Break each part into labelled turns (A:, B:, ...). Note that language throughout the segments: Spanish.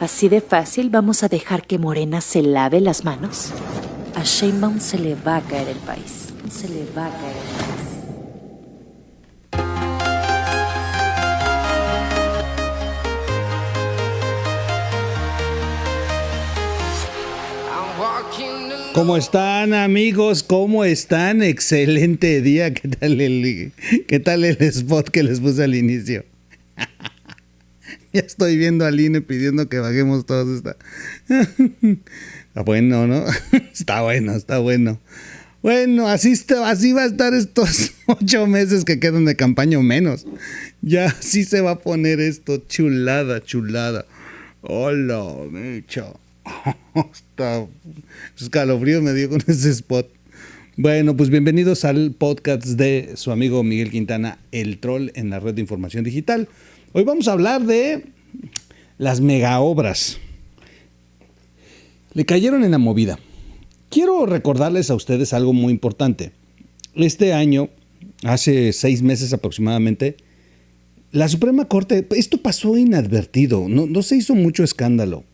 A: ¿Así de fácil vamos a dejar que Morena se lave las manos? A Sheinbaum se le va a caer el país. Se le va a caer el país.
B: ¿Cómo están, amigos? ¿Cómo están? Excelente día. ¿Qué tal el spot que les puse al inicio? Ya estoy viendo al INE pidiendo que bajemos todos esta. Está bueno, ¿no? Está bueno. Bueno, así va a estar estos 8 meses que quedan de campaña o menos. Ya así se va a poner esto. Chulada. Hola, Micho. Está escalofrío me dio con ese spot. Bueno, pues bienvenidos al podcast de su amigo Miguel Quintana, el troll en la red de información digital. Hoy vamos a hablar de las megaobras. Le cayeron en la movida. Quiero recordarles a ustedes algo muy importante. Este año, hace 6 meses aproximadamente, la Suprema Corte, esto pasó inadvertido, no se hizo mucho escándalo.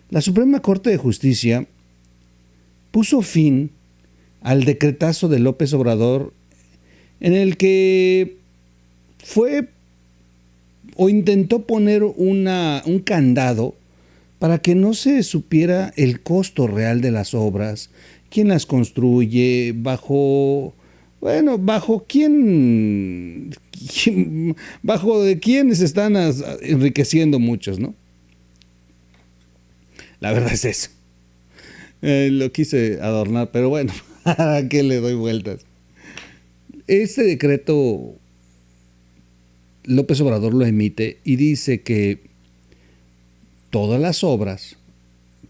B: La Suprema Corte de Justicia puso fin al decretazo de López Obrador en el que fue o intentó poner un candado para que no se supiera el costo real de las obras, quién las construye, bajo de quiénes están enriqueciendo muchos, ¿no? La verdad es eso. Lo quise adornar, pero bueno, ¿a qué le doy vueltas? Este decreto López Obrador lo emite y dice que todas las obras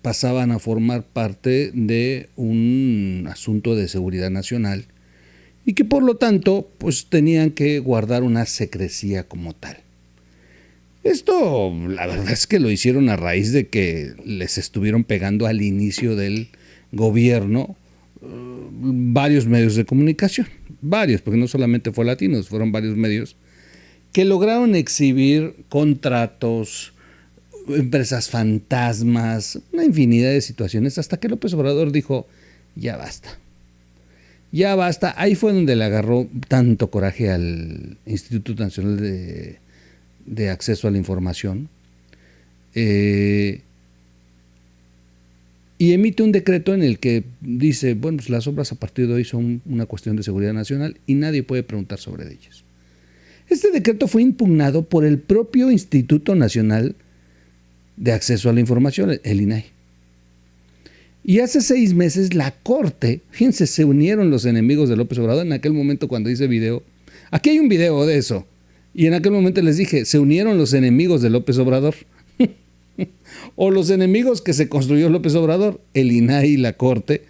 B: pasaban a formar parte de un asunto de seguridad nacional y que por lo tanto pues tenían que guardar una secrecía como tal. Esto, la verdad es que lo hicieron a raíz de que les estuvieron pegando al inicio del gobierno varios medios de comunicación. Varios, porque no solamente fue Latinos, fueron varios medios que lograron exhibir contratos, empresas fantasmas, una infinidad de situaciones, hasta que López Obrador dijo, ya basta. Ahí fue donde le agarró tanto coraje al Instituto Nacional de Acceso a la Información, y emite un decreto en el que dice, bueno, pues las obras a partir de hoy son una cuestión de seguridad nacional y nadie puede preguntar sobre ellas. Este decreto fue impugnado por el propio Instituto Nacional de Acceso a la Información, el INAI. Y hace 6 meses la Corte, fíjense, se unieron los enemigos de López Obrador en aquel momento cuando hice video. Aquí hay un video de eso. Y en aquel momento les dije, se unieron los enemigos de López Obrador. O los enemigos que se construyó López Obrador, el INAI y la Corte,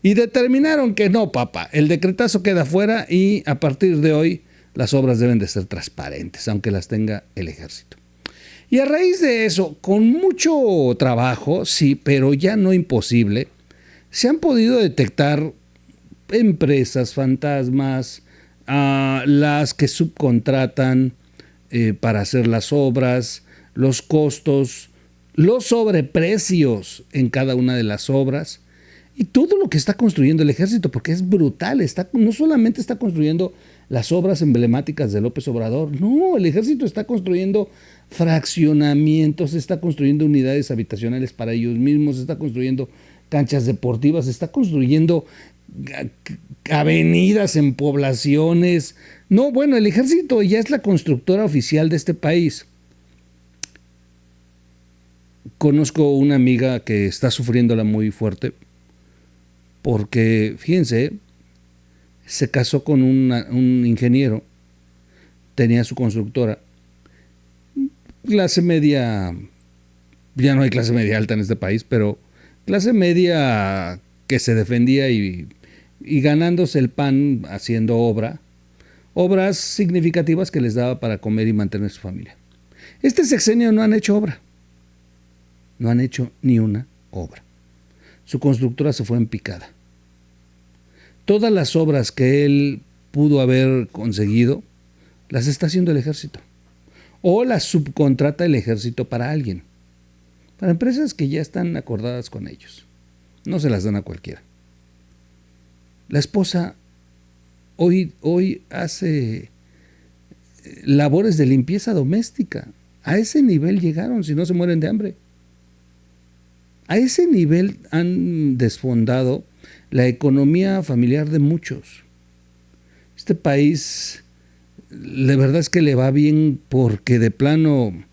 B: y determinaron que no, papá, el decretazo queda fuera y a partir de hoy las obras deben de ser transparentes, aunque las tenga el ejército. Y a raíz de eso, con mucho trabajo, sí, pero ya no imposible, se han podido detectar empresas fantasmas, las que subcontratan para hacer las obras, los costos, los sobreprecios en cada una de las obras y todo lo que está construyendo el ejército, porque es brutal. No solamente está construyendo las obras emblemáticas de López Obrador, no, el ejército está construyendo fraccionamientos, está construyendo unidades habitacionales para ellos mismos, está construyendo canchas deportivas, está construyendo avenidas en poblaciones. No, bueno, el ejército ya es la constructora oficial de este país. Conozco una amiga que está sufriéndola muy fuerte porque, fíjense, se casó con un ingeniero, tenía su constructora, clase media, ya no hay clase media alta en este país, pero clase media que se defendía y ganándose el pan haciendo obras significativas que les daba para comer y mantener su familia. Este sexenio no han hecho obra, no han hecho ni una obra. Su constructora se fue en picada. Todas las obras que él pudo haber conseguido las está haciendo el ejército o las subcontrata el ejército para alguien. para empresas que ya están acordadas con ellos. No se las dan a cualquiera. La esposa hoy hace labores de limpieza doméstica. A ese nivel llegaron, si no se mueren de hambre. A ese nivel han desfondado la economía familiar de muchos. Este país, la verdad es que le va bien porque de plano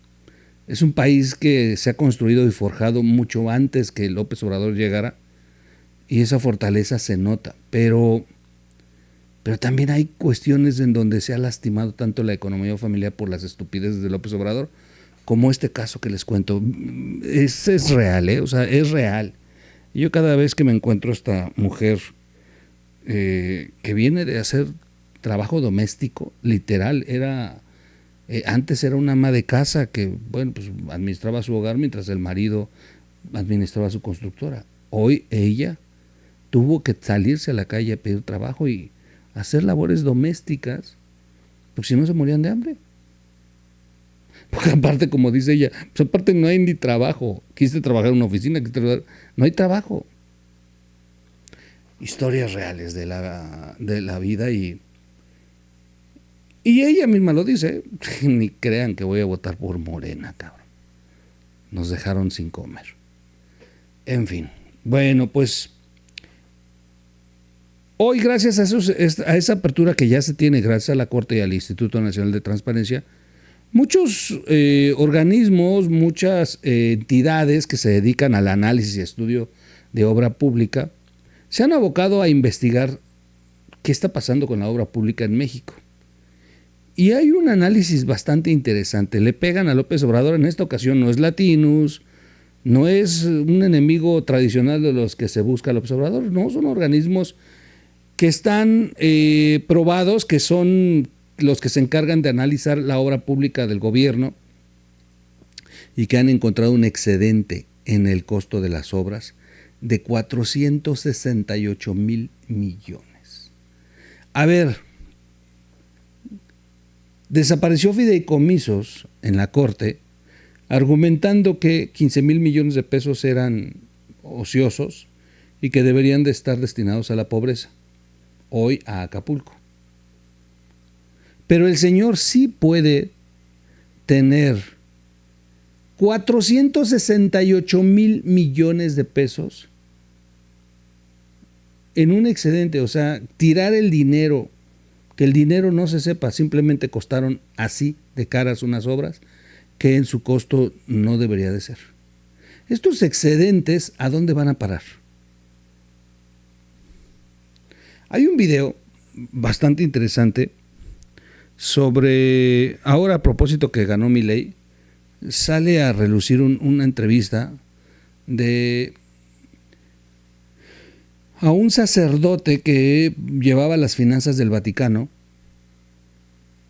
B: es un país que se ha construido y forjado mucho antes que López Obrador llegara, y esa fortaleza se nota, pero también hay cuestiones en donde se ha lastimado tanto la economía familiar por las estupideces de López Obrador, como este caso que les cuento. Es real, o sea, es real. Yo cada vez que me encuentro esta mujer que viene de hacer trabajo doméstico, literal, antes era una ama de casa que, bueno, pues administraba su hogar mientras el marido administraba su constructora. Hoy ella tuvo que salirse a la calle a pedir trabajo y hacer labores domésticas, porque si no se morían de hambre. Porque aparte, como dice ella, pues aparte no hay ni trabajo. Quisiste trabajar en una oficina, no hay trabajo. Historias reales de la vida y ella misma lo dice. Ni crean que voy a votar por Morena, cabrón. Nos dejaron sin comer. En fin, bueno, pues hoy, gracias a esa apertura que ya se tiene, gracias a la Corte y al Instituto Nacional de Transparencia, muchos organismos, muchas entidades que se dedican al análisis y estudio de obra pública se han abocado a investigar qué está pasando con la obra pública en México. Y hay un análisis bastante interesante. Le pegan a López Obrador. En esta ocasión no es Latinus, no es un enemigo tradicional de los que se busca López Obrador, no, son organismos que están probados, que son los que se encargan de analizar la obra pública del gobierno y que han encontrado un excedente en el costo de las obras de 468,000 millones. A ver, desapareció fideicomisos en la Corte argumentando que 15,000 millones de pesos eran ociosos y que deberían de estar destinados a la pobreza, hoy a Acapulco. Pero el señor sí puede tener 468,000 millones de pesos en un excedente, o sea, tirar el dinero, que el dinero no se sepa, simplemente costaron así de caras unas obras que en su costo no debería de ser. Estos excedentes, ¿a dónde van a parar? Hay un video bastante interesante sobre, ahora a propósito que ganó Milei, sale a relucir una entrevista a un sacerdote que llevaba las finanzas del Vaticano,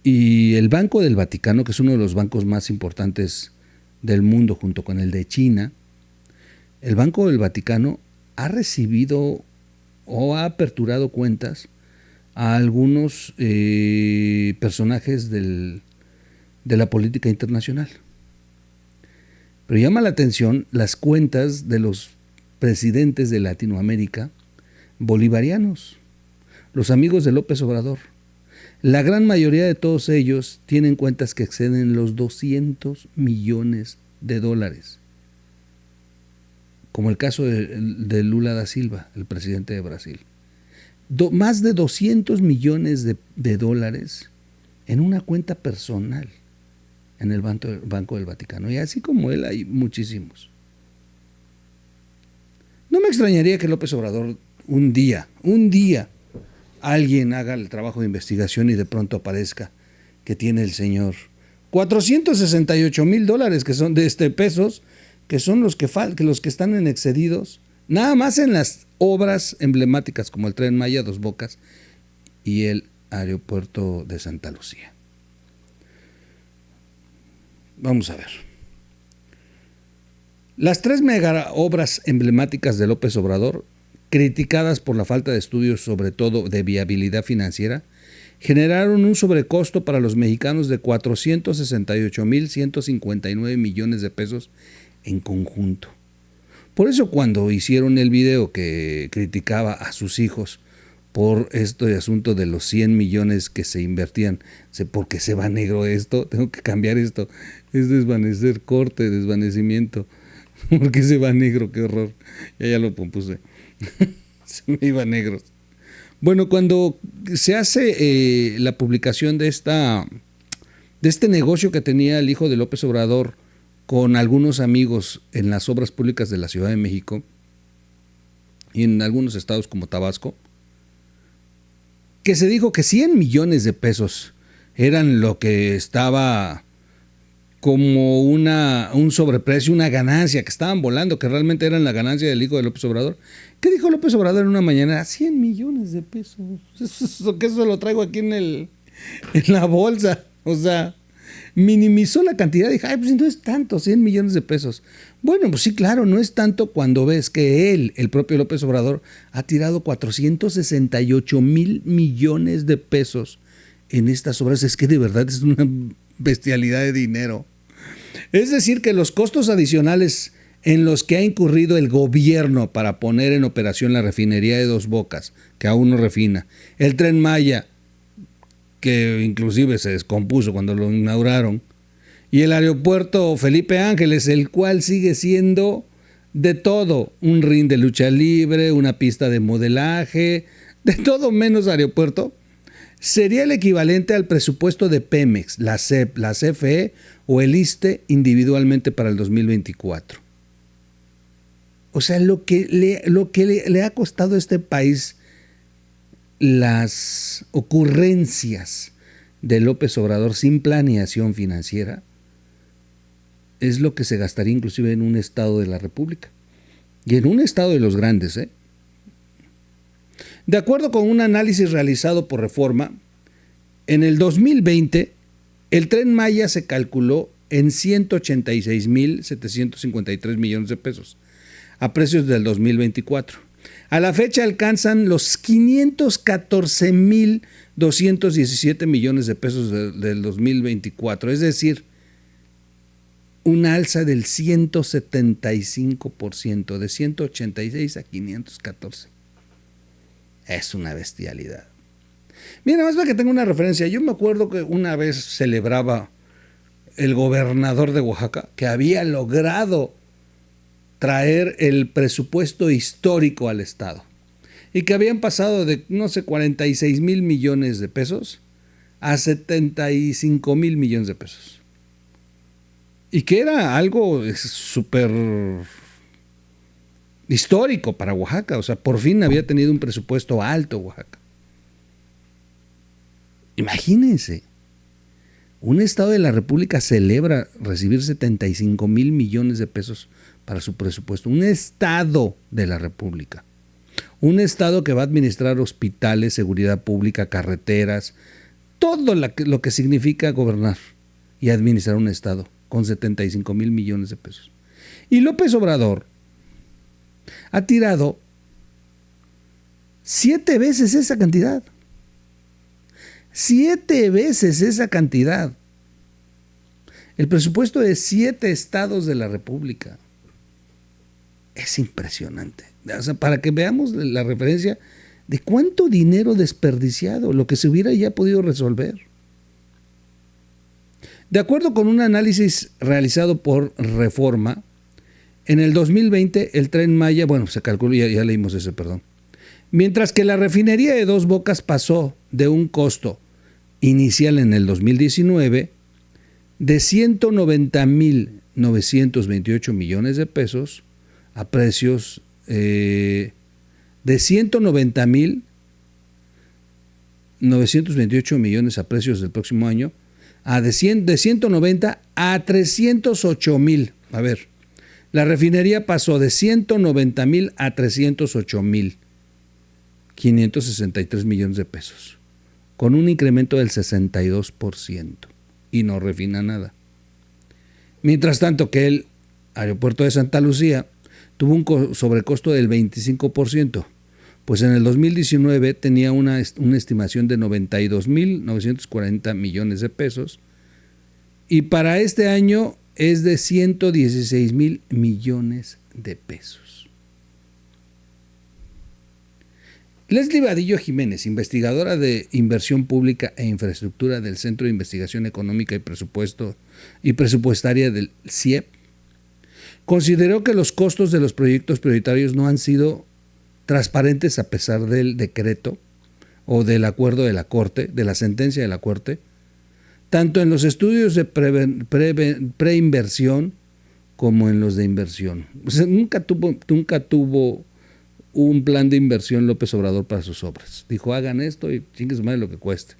B: y el Banco del Vaticano, que es uno de los bancos más importantes del mundo junto con el de China. El Banco del Vaticano ha recibido o ha aperturado cuentas a algunos personajes de la política internacional. Pero llama la atención las cuentas de los presidentes de Latinoamérica bolivarianos, los amigos de López Obrador. La gran mayoría de todos ellos tienen cuentas que exceden los 200 millones de dólares, como el caso de Lula da Silva, el presidente de Brasil. Más de 200 millones de dólares en una cuenta personal en el Banco del Vaticano. Y así como él hay muchísimos. No me extrañaría que López Obrador un día, alguien haga el trabajo de investigación y de pronto aparezca que tiene el señor 468,000 dólares, que son de pesos, que son los que están en excedidos, nada más en las obras emblemáticas como el Tren Maya, Dos Bocas y el aeropuerto de Santa Lucía. Vamos a ver. Las 3 mega obras emblemáticas de López Obrador, criticadas por la falta de estudios, sobre todo de viabilidad financiera, generaron un sobrecosto para los mexicanos de 468,159 millones de pesos en conjunto. Por eso cuando hicieron el video que criticaba a sus hijos por este asunto de los 100 millones que se invertían, ¿por qué se va negro esto? Tengo que cambiar esto. Es desvanecer, corte, desvanecimiento. ¿Por qué se va negro? Qué horror. Ya lo compuse. Se me iba negro. Bueno, cuando se hace la publicación de este negocio que tenía el hijo de López Obrador con algunos amigos en las obras públicas de la Ciudad de México y en algunos estados como Tabasco, que se dijo que 100 millones de pesos eran lo que estaba como un sobreprecio, una ganancia, que estaban volando, que realmente eran la ganancia del hijo de López Obrador. ¿Qué dijo López Obrador en una mañana? 100 millones de pesos. Eso lo traigo aquí en la bolsa. O sea, minimizó la cantidad. Dijo, pues no es tanto, 100 millones de pesos. Bueno, pues sí, claro, no es tanto cuando ves que el propio López Obrador, ha tirado 468 mil millones de pesos en estas obras. Es que de verdad es una bestialidad de dinero. Es decir, que los costos adicionales en los que ha incurrido el gobierno para poner en operación la refinería de Dos Bocas, que aún no refina, el Tren Maya, que inclusive se descompuso cuando lo inauguraron, y el aeropuerto Felipe Ángeles, el cual sigue siendo de todo, un ring de lucha libre, una pista de modelaje, de todo menos aeropuerto, sería el equivalente al presupuesto de Pemex, la CFE o el ISSSTE individualmente para el 2024. O sea, lo que le ha costado a este país las ocurrencias de López Obrador sin planeación financiera es lo que se gastaría inclusive en un estado de la República y en un estado de los grandes, ¿eh? De acuerdo con un análisis realizado por Reforma, en el 2020 el Tren Maya se calculó en 186.753 millones de pesos a precios del 2024. A la fecha alcanzan los 514.217 millones de pesos del 2024, es decir, una alza del 175%, de 186 a 514. Es una bestialidad. Mira, más para que tenga una referencia, yo me acuerdo que una vez celebraba el gobernador de Oaxaca que había logrado traer el presupuesto histórico al Estado y que habían pasado de, 46 mil millones de pesos a 75 mil millones de pesos. Y que era algo súper histórico para Oaxaca, o sea, por fin había tenido un presupuesto alto Oaxaca. Imagínense, un estado de la República celebra recibir 75 mil millones de pesos para su presupuesto. Un estado de la República. Un estado que va a administrar hospitales, seguridad pública, carreteras, todo lo que significa gobernar y administrar un estado con 75 mil millones de pesos. Y López Obrador ha tirado 7 veces esa cantidad. 7 veces esa cantidad. El presupuesto de 7 estados de la República. Es impresionante. O sea, para que veamos la referencia de cuánto dinero desperdiciado, lo que se hubiera ya podido resolver. De acuerdo con un análisis realizado por Reforma, en el 2020 el Tren Maya, se calculó, ya leímos ese, perdón. Mientras que la refinería de Dos Bocas pasó de un costo inicial en el 2019 de 190.928 millones de pesos a precios de 190.928 millones a precios del próximo año, de 190 a 308.000. A ver, la refinería pasó de 190.000 a 308.563 millones de pesos, con un incremento del 62%, y no refina nada. Mientras tanto que el aeropuerto de Santa Lucía tuvo un sobrecosto del 25%, pues en el 2019 tenía una estimación de 92.940 millones de pesos, y para este año es de 116,000 millones de pesos. Leslie Vadillo Jiménez, investigadora de Inversión Pública e Infraestructura del Centro de Investigación Económica y Presupuestaria del CIEP, consideró que los costos de los proyectos prioritarios no han sido transparentes a pesar del decreto o del acuerdo de la Corte, de la sentencia de la Corte, tanto en los estudios de preinversión como en los de inversión. O sea, nunca tuvo un plan de inversión López Obrador para sus obras. Dijo, hagan esto y chingue su madre lo que cueste.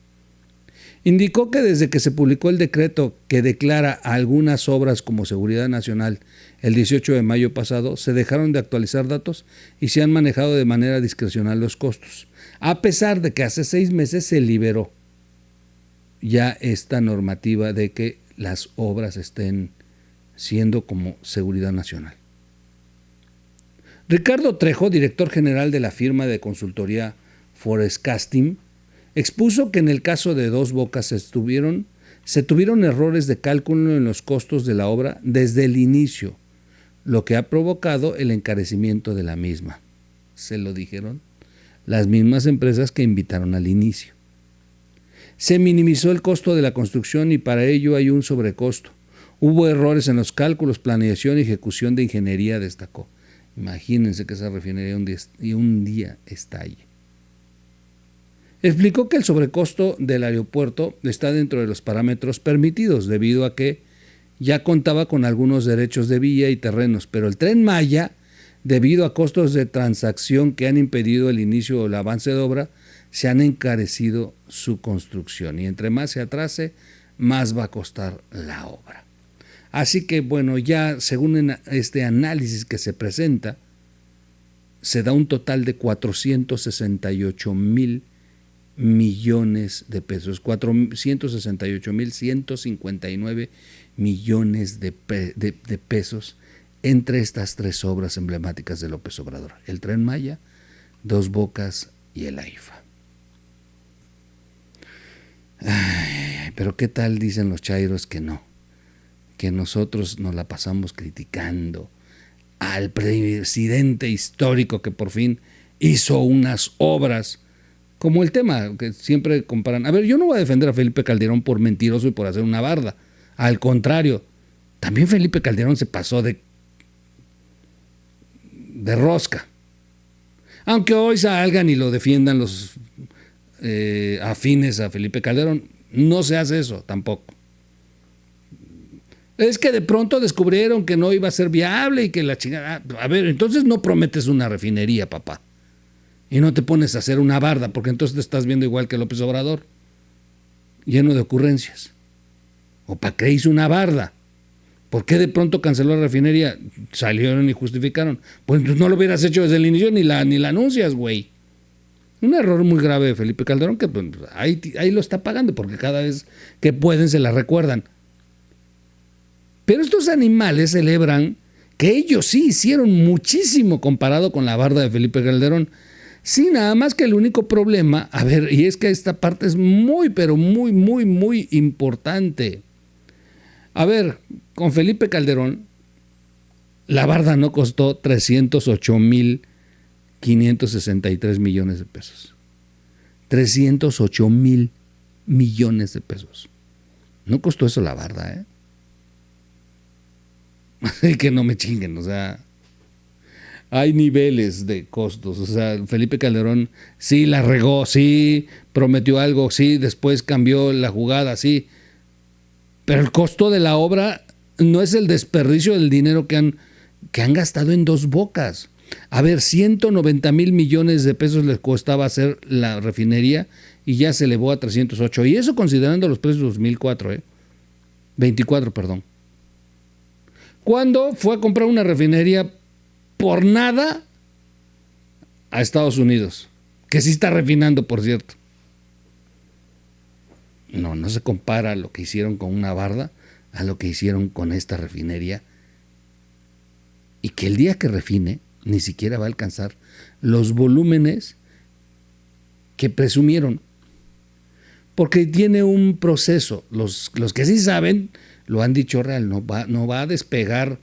B: Indicó que desde que se publicó el decreto que declara algunas obras como seguridad nacional el 18 de mayo pasado, se dejaron de actualizar datos y se han manejado de manera discrecional los costos, a pesar de que hace 6 meses se liberó ya esta normativa de que las obras estén siendo como seguridad nacional. Ricardo Trejo, director general de la firma de consultoría Forecasting, expuso que en el caso de Dos Bocas se tuvieron errores de cálculo en los costos de la obra desde el inicio, lo que ha provocado el encarecimiento de la misma. Se lo dijeron las mismas empresas que invitaron al inicio. Se minimizó el costo de la construcción y para ello hay un sobrecosto. Hubo errores en los cálculos, planeación y ejecución de ingeniería, destacó. Imagínense que esa refinería un día estalle. Explicó que el sobrecosto del aeropuerto está dentro de los parámetros permitidos debido a que ya contaba con algunos derechos de vía y terrenos, pero el Tren Maya, debido a costos de transacción que han impedido el inicio o el avance de obra, se han encarecido su construcción y entre más se atrase, más va a costar la obra. Así que bueno, ya según este análisis que se presenta, se da un total de 468,000 millones de pesos, 468,159 millones de pesos entre estas 3 obras emblemáticas de López Obrador: el Tren Maya, Dos Bocas y el AIFA. Ay, pero ¿qué tal dicen los chairos que no? Que nosotros nos la pasamos criticando al presidente histórico que por fin hizo unas obras, como el tema que siempre comparan. A ver, yo no voy a defender a Felipe Calderón por mentiroso y por hacer una barda. Al contrario, también Felipe Calderón se pasó de rosca. Aunque hoy salgan y lo defiendan los afines a Felipe Calderón, no se hace eso tampoco. Es que de pronto descubrieron que no iba a ser viable y que la chingada. A ver, entonces no prometes una refinería, papá. Y no te pones a hacer una barda, porque entonces te estás viendo igual que López Obrador, lleno de ocurrencias. ¿O para qué hizo una barda? ¿Por qué de pronto canceló la refinería? Salieron y justificaron. Pues no lo hubieras hecho desde el inicio ni la anuncias, güey. Un error muy grave de Felipe Calderón que pues, ahí lo está pagando, porque cada vez que pueden se la recuerdan. Pero estos animales celebran que ellos sí hicieron muchísimo comparado con la barda de Felipe Calderón. Sí, nada más que el único problema, a ver, y es que esta parte es muy, pero muy, muy, muy importante. A ver, con Felipe Calderón, la barda no costó 308,563 millones de pesos. 308,000 millones de pesos. No costó eso la barda, ¿eh? Así que no me chinguen, o sea, hay niveles de costos. O sea, Felipe Calderón sí la regó, sí prometió algo, sí después cambió la jugada, sí. Pero el costo de la obra no es el desperdicio del dinero que han gastado en Dos Bocas. A ver, 190,000 millones de pesos les costaba hacer la refinería y ya se elevó a 308. Y eso considerando los precios de 2004, 24, perdón. ¿Cuándo fue a comprar una refinería por nada a Estados Unidos? Que sí está refinando, por cierto. No se compara lo que hicieron con una barda a lo que hicieron con esta refinería. Y que el día que refine ni siquiera va a alcanzar los volúmenes que presumieron. porque tiene un proceso. Los que sí saben lo han dicho real, no va a despegar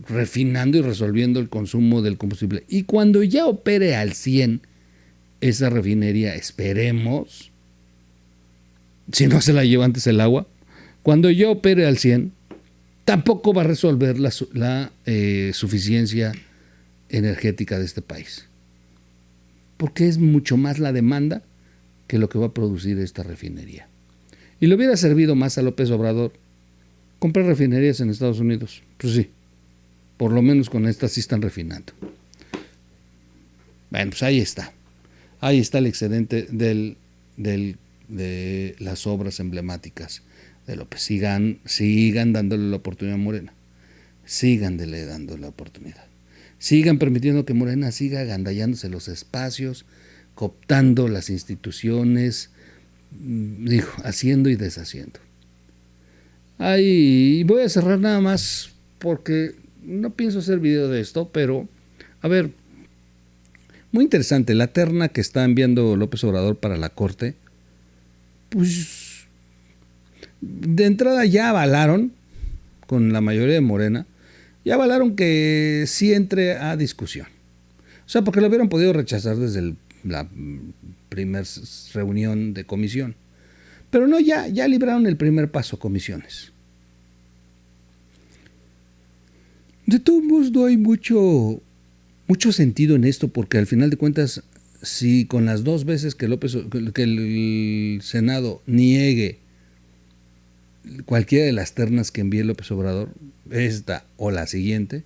B: refinando y resolviendo el consumo del combustible. Y cuando ya opere al 100 esa refinería, esperemos, si no se la lleva antes el agua, cuando ya opere al 100, tampoco va a resolver la suficiencia energética de este país. Porque es mucho más la demanda que lo que va a producir esta refinería. Y le hubiera servido más a López Obrador comprar refinerías en Estados Unidos. Pues sí, por lo menos con estas sí están refinando. Bueno, pues ahí está. Ahí está el excedente de las obras emblemáticas de López. Sigan dándole la oportunidad a Morena. Sigan dando la oportunidad. Sigan permitiendo que Morena siga agandallándose los espacios, cooptando las instituciones, haciendo y deshaciendo. Ahí voy a cerrar nada más porque no pienso hacer video de esto, pero a ver, muy interesante, la terna que está enviando López Obrador para la Corte, pues de entrada ya avalaron, con la mayoría de Morena, ya avalaron que sí entre a discusión. O sea, porque lo hubieran podido rechazar desde la primera reunión de comisión. Pero no, ya libraron el primer paso, comisiones. De todos modos, no hay mucho sentido en esto, porque al final de cuentas, si con las 2 veces que el Senado niegue cualquiera de las ternas que envíe López Obrador, esta o la siguiente,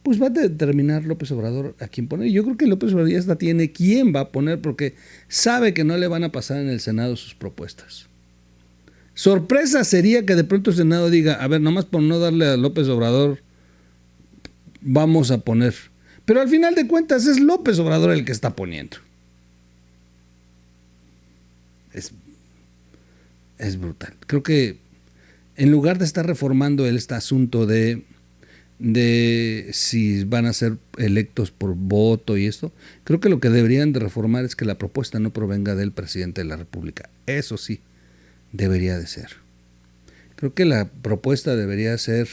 B: pues va a determinar López Obrador a quién poner. Yo creo que López Obrador ya hasta tiene quién va a poner, porque sabe que no le van a pasar en el Senado sus propuestas. Sorpresa sería que de pronto el Senado diga, a ver, nomás por no darle a López Obrador, vamos a poner. Pero al final de cuentas es López Obrador el que está poniendo. Es brutal. Creo que en lugar de estar reformando este asunto de si van a ser electos por voto y esto, creo que lo que deberían de reformar es que la propuesta no provenga del presidente de la República. Eso sí, debería de ser. Creo que la propuesta debería ser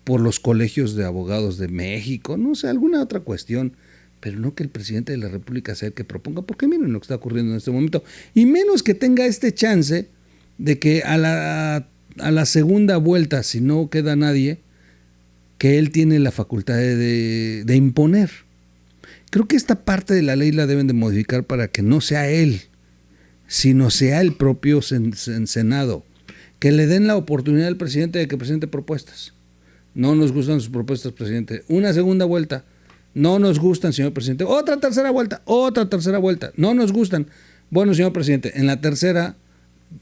B: por los colegios de abogados de México, no sé, alguna otra cuestión, pero no que el presidente de la República sea el que proponga, porque miren lo que está ocurriendo en este momento, y menos que tenga este chance de que a la segunda vuelta, si no queda nadie, que él tiene la facultad de imponer. Creo que esta parte de la ley la deben de modificar para que no sea él, sino sea el propio Senado, que le den la oportunidad al presidente de que presente propuestas. No nos gustan sus propuestas, presidente. Una segunda vuelta. No nos gustan, señor presidente. Otra tercera vuelta. No nos gustan. Bueno, señor presidente, en la tercera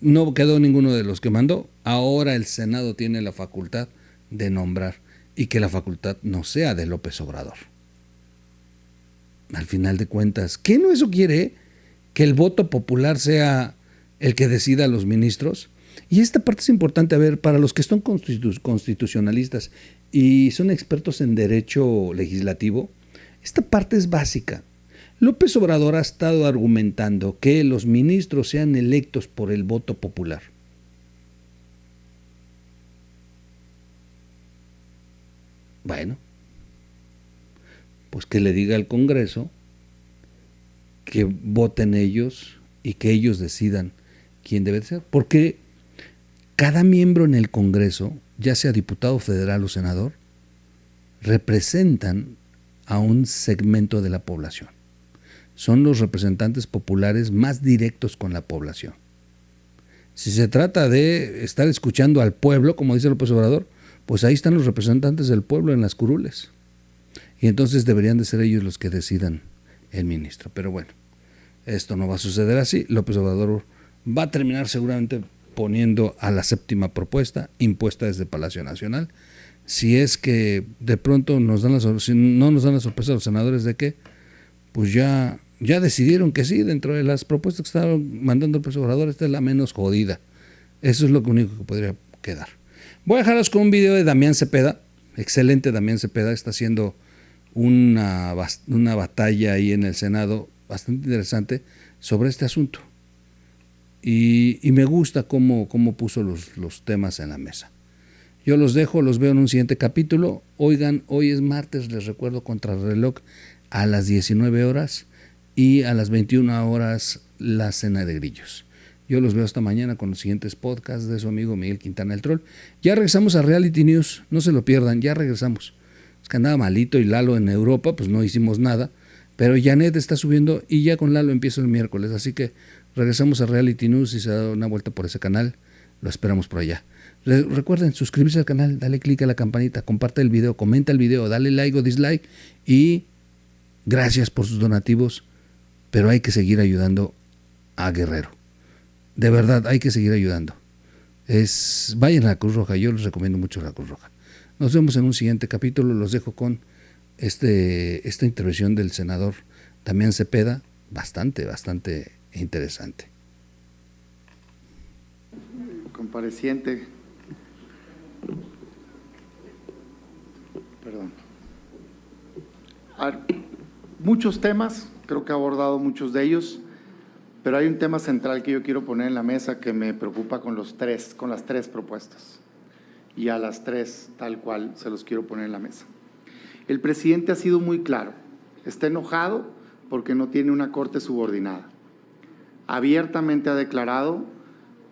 B: no quedó ninguno de los que mandó. Ahora el Senado tiene la facultad de nombrar y que la facultad no sea de López Obrador. Al final de cuentas, ¿qué no eso quiere? Que el voto popular sea el que decida a los ministros. Y esta parte es importante, a ver, para los que son constitucionalistas y son expertos en derecho legislativo, esta parte es básica. López Obrador ha estado argumentando que los ministros sean electos por el voto popular. Bueno, pues que le diga al Congreso que voten ellos y que ellos decidan quién debe ser, porque cada miembro en el Congreso, ya sea diputado federal o senador, representan a un segmento de la población. Son los representantes populares más directos con la población. Si se trata de estar escuchando al pueblo, como dice López Obrador, pues ahí están los representantes del pueblo en las curules. Y entonces deberían de ser ellos los que decidan el ministro. Pero bueno, esto no va a suceder así. López Obrador va a terminar seguramente poniendo a la séptima propuesta impuesta desde Palacio Nacional, si es que de pronto si no nos dan la sorpresa a los senadores de que pues ya decidieron que sí, dentro de las propuestas que estaban mandando el Obrador, esta es la menos jodida. Eso es lo único que podría quedar. Voy a dejaros con un video de Damián Cepeda, excelente Damián Cepeda, está haciendo una batalla ahí en el Senado bastante interesante sobre este asunto. y me gusta cómo puso los temas en la mesa. Yo los dejo, los veo en un siguiente capítulo. Oigan, hoy es martes, les recuerdo, Contrarreloj a las 19 horas y a las 21 horas la cena de grillos. Yo los veo esta mañana con los siguientes podcasts de su amigo Miguel Quintana el Troll. Ya regresamos a Reality News, no se lo pierdan, ya regresamos. Es que andaba malito y Lalo en Europa, pues no hicimos nada, pero Janet está subiendo y ya con Lalo empiezo el miércoles, así que regresamos a Reality News y se da una vuelta por ese canal, lo esperamos por allá. Recuerden suscribirse al canal, dale click a la campanita, comparte el video, comenta el video, dale like o dislike y gracias por sus donativos, pero hay que seguir ayudando a Guerrero. De verdad, hay que seguir ayudando. Vayan a la Cruz Roja, yo les recomiendo mucho la Cruz Roja. Nos vemos en un siguiente capítulo, los dejo con esta intervención del senador Damián Cepeda, bastante interesante.
C: Compareciente. Perdón. Muchos temas, creo que ha abordado muchos de ellos, pero hay un tema central que yo quiero poner en la mesa que me preocupa con las tres propuestas. Y a las tres, tal cual, se los quiero poner en la mesa. El presidente ha sido muy claro, está enojado porque no tiene una corte subordinada. Abiertamente ha declarado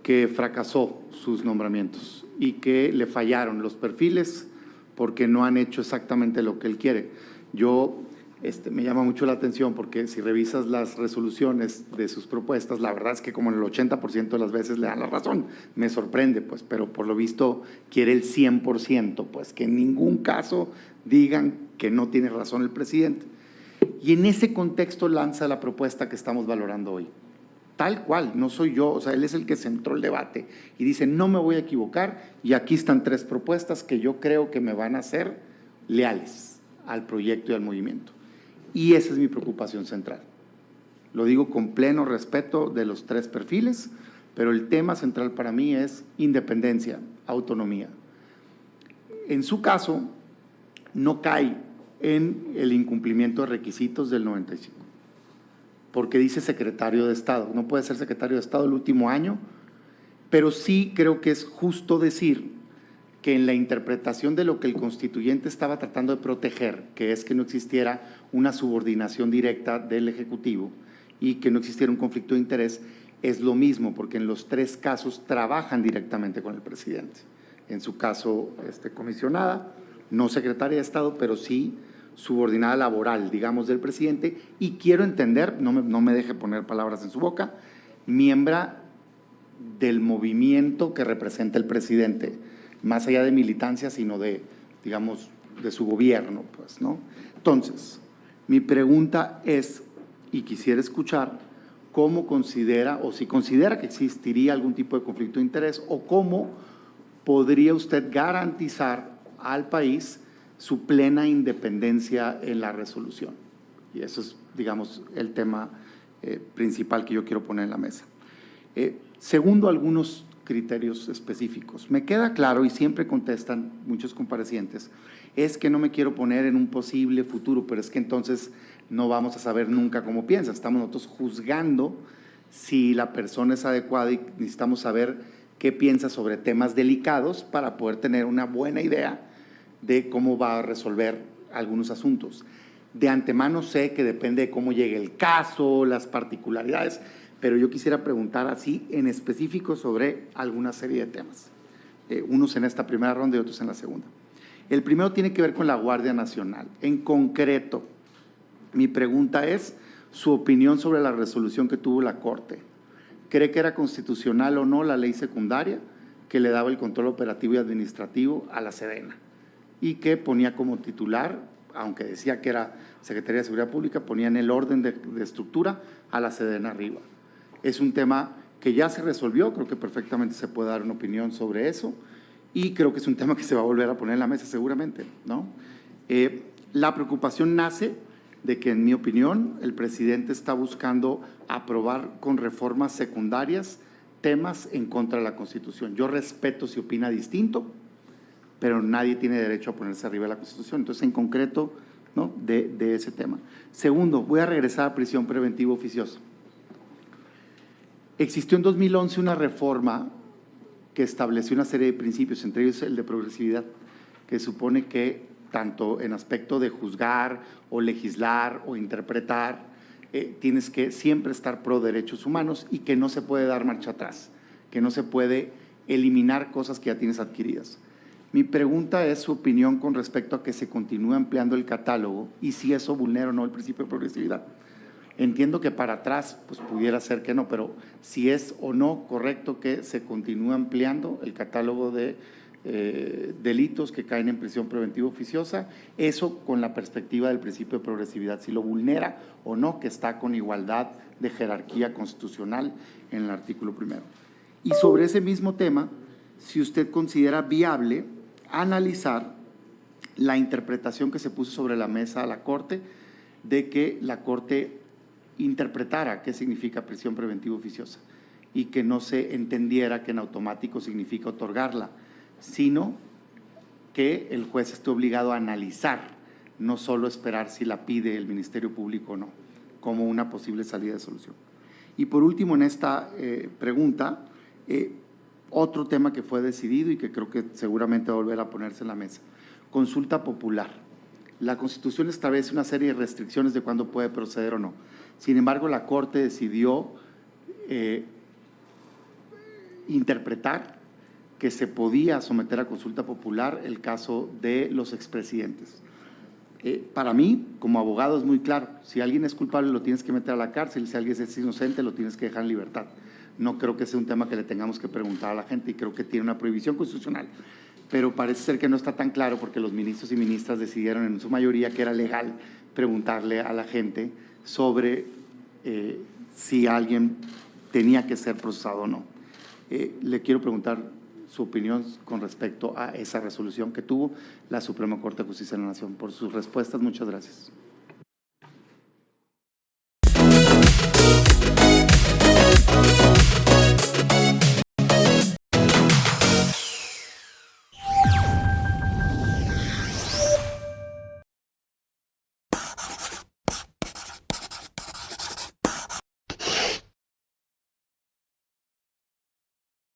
C: que fracasó sus nombramientos y que le fallaron los perfiles porque no han hecho exactamente lo que él quiere. Me llama mucho la atención porque si revisas las resoluciones de sus propuestas, la verdad es que como en el 80% de las veces le dan la razón. Me sorprende, pues, pero por lo visto quiere el 100%, pues, que en ningún caso digan que no tiene razón el presidente. Y en ese contexto lanza la propuesta que estamos valorando hoy. Tal cual, no soy yo, o sea, él es el que centró el debate y dice, no me voy a equivocar y aquí están tres propuestas que yo creo que me van a hacer leales al proyecto y al movimiento. Y esa es mi preocupación central. Lo digo con pleno respeto de los tres perfiles, pero el tema central para mí es independencia, autonomía. En su caso, no cae en el incumplimiento de requisitos del 95, porque dice secretario de Estado. No puede ser secretario de Estado el último año, pero sí creo que es justo decir que en la interpretación de lo que el constituyente estaba tratando de proteger, que es que no existiera una subordinación directa del Ejecutivo y que no existiera un conflicto de interés, es lo mismo, porque en los tres casos trabajan directamente con el presidente. En su caso, comisionada, no secretaria de Estado, pero sí subordinada laboral, digamos, del presidente, y quiero entender, no me deje poner palabras en su boca, miembro del movimiento que representa el presidente, más allá de militancia, sino de, digamos, de su gobierno, pues, ¿no? Entonces, mi pregunta es, y quisiera escuchar, ¿cómo considera, o si considera que existiría algún tipo de conflicto de interés, o cómo podría usted garantizar al país su plena independencia en la resolución? Y eso es, digamos, el tema principal que yo quiero poner en la mesa. Segundo, algunos criterios específicos. Me queda claro, y siempre contestan muchos comparecientes, es que no me quiero poner en un posible futuro, pero es que entonces no vamos a saber nunca cómo piensa. Estamos nosotros juzgando si la persona es adecuada y necesitamos saber qué piensa sobre temas delicados para poder tener una buena idea de cómo va a resolver algunos asuntos. De antemano sé que depende de cómo llegue el caso, las particularidades, pero yo quisiera preguntar así en específico sobre alguna serie de temas, unos en esta primera ronda y otros en la segunda. El primero tiene que ver con la Guardia Nacional. En concreto, mi pregunta es su opinión sobre la resolución que tuvo la Corte. ¿Cree que era constitucional o no la ley secundaria que le daba el control operativo y administrativo a la Sedena y que ponía como titular, aunque decía que era Secretaría de Seguridad Pública, ponía en el orden de estructura a la Sedena arriba? Es un tema que ya se resolvió, creo que perfectamente se puede dar una opinión sobre eso y creo que es un tema que se va a volver a poner en la mesa seguramente, ¿no? La preocupación nace de que, en mi opinión, el presidente está buscando aprobar con reformas secundarias temas en contra de la Constitución. Yo respeto si opina distinto, pero nadie tiene derecho a ponerse arriba de la Constitución. Entonces, en concreto, ¿no?, de ese tema. Segundo, voy a regresar a prisión preventiva oficiosa. Existió en 2011 una reforma que estableció una serie de principios, entre ellos el de progresividad, que supone que tanto en aspecto de juzgar o legislar o interpretar, tienes que siempre estar pro derechos humanos y que no se puede dar marcha atrás, que no se puede eliminar cosas que ya tienes adquiridas. Mi pregunta es su opinión con respecto a que se continúe ampliando el catálogo y si eso vulnera o no el principio de progresividad. Entiendo que para atrás pues pudiera ser que no, pero si es o no correcto que se continúe ampliando el catálogo de delitos que caen en prisión preventiva oficiosa, eso con la perspectiva del principio de progresividad, si lo vulnera o no, que está con igualdad de jerarquía constitucional en el artículo 1. Y sobre ese mismo tema, si usted considera viable analizar la interpretación que se puso sobre la mesa a la Corte de que la Corte interpretara qué significa prisión preventiva oficiosa y que no se entendiera que en automático significa otorgarla, sino que el juez esté obligado a analizar, no solo esperar si la pide el Ministerio Público o no, como una posible salida de solución. Y por último, en esta pregunta, otro tema que fue decidido y que creo que seguramente va a volver a ponerse en la mesa, consulta popular. La Constitución establece una serie de restricciones de cuándo puede proceder o no. Sin embargo, la Corte decidió interpretar que se podía someter a consulta popular el caso de los expresidentes. Para mí, como abogado, es muy claro, si alguien es culpable lo tienes que meter a la cárcel, si alguien es inocente lo tienes que dejar en libertad. No creo que sea un tema que le tengamos que preguntar a la gente y creo que tiene una prohibición constitucional. Pero parece ser que no está tan claro porque los ministros y ministras decidieron en su mayoría que era legal preguntarle a la gente sobre si alguien tenía que ser procesado o no. Le quiero preguntar su opinión con respecto a esa resolución que tuvo la Suprema Corte de Justicia de la Nación. Por sus respuestas, muchas gracias.